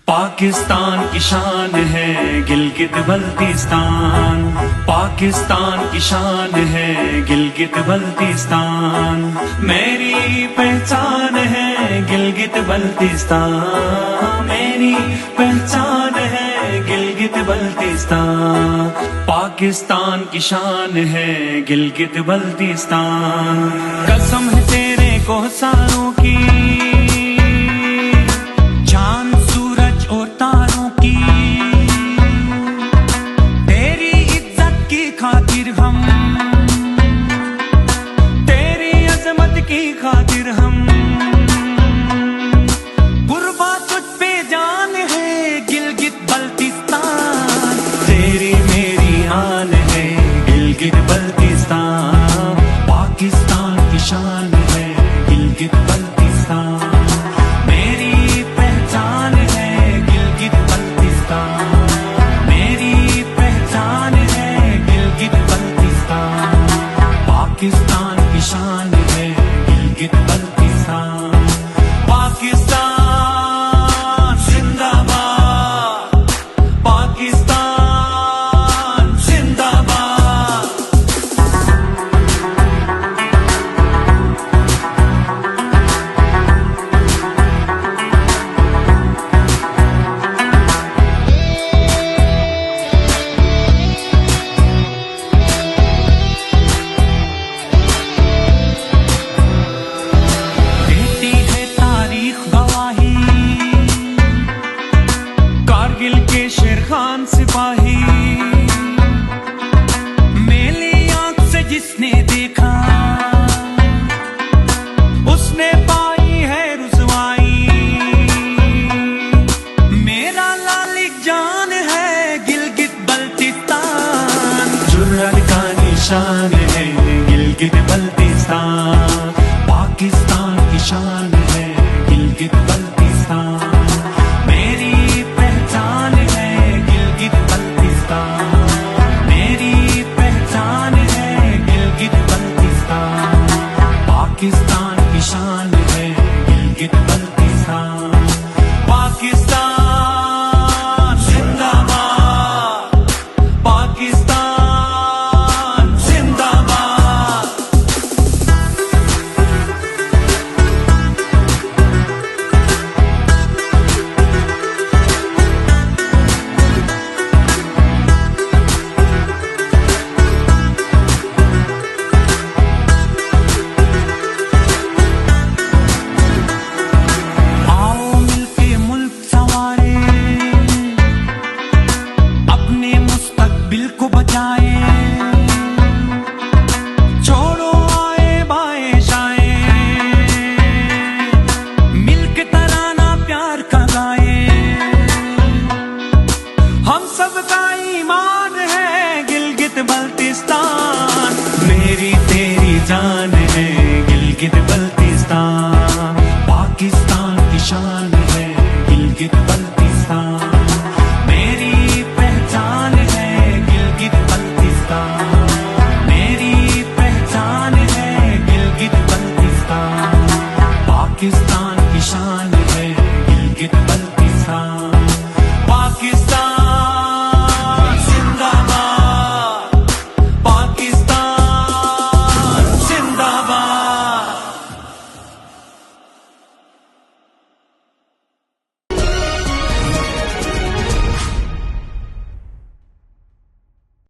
पाकिस्तान की शान है गिलगित बल्तिस्तान, पाकिस्तान की शान है गिलगित बल्तिस्तान, मेरी पहचान है गिलगित बल्तिस्तान, मेरी पहचान है गिलगित बल्तिस्तान, पाकिस्तान की शान है गिलगित बल्तिस्तान। कसम है तेरे कोहसारों की, चांद सूरज और तारों की, तेरी इज्जत की खातिर हम, तेरी अजमत की खातिर हम, कुर्बा तुझ पे जान है गिलगित बल्तिस्तान, तेरी मेरी आन है गिलगित बल्तिस्तान, पाकिस्तान की शान है गिलगित बल्तिस्तान, मेरी पहचान है गिलगित बल्तिस्तान, मेरी पहचान है गिलगित बल्तिस्तान, पाकिस्तान की शान है गिलगित बल्तिस्तान, पाकिस्तान जिंदाबाद, पाकिस्तान जिंदाबाद। देती है तारीख गवाही, कारगिल के शेर खान सिपाही, मेली आंख से जिसने देखा उसने पाई है रुसवाई, मेरा लालिक जान है गिलगित बल्तिस्तान, जुर्रत का निशान है गिलगित बल्तिस्तान, पाकिस्तान की शान है गिलगित बल्तिस्तान, मेरी पहचान है गिलगित बल्तिस्तान, मेरी पहचान है गिलगित बल्तिस्तान, पाकिस्तान की शान है गिलगित बल्तिस्तान, पाकिस्तान जिंदाबाद, पाकिस्तान जिंदाबाद। आओ मिलके मुल्क संवारे, अपने मुस्तकबिल को बचाए, छोड़ो आए बाएं जाए, मिलके तराना प्यार का गाए, हम सबका ईमान है गिलगित बल्तिस्तान, मेरी तेरी जान है गिलगित बल्तिस्तान, पाकिस्तान की शान है गिलगित बल्तिस्तान, मेरी पहचान है गिलगित बल्तिस्तान, मेरी पहचान है गिलगित बल्तिस्तान, पाकिस्तान की शान है गिलगित बल्तिस्तान।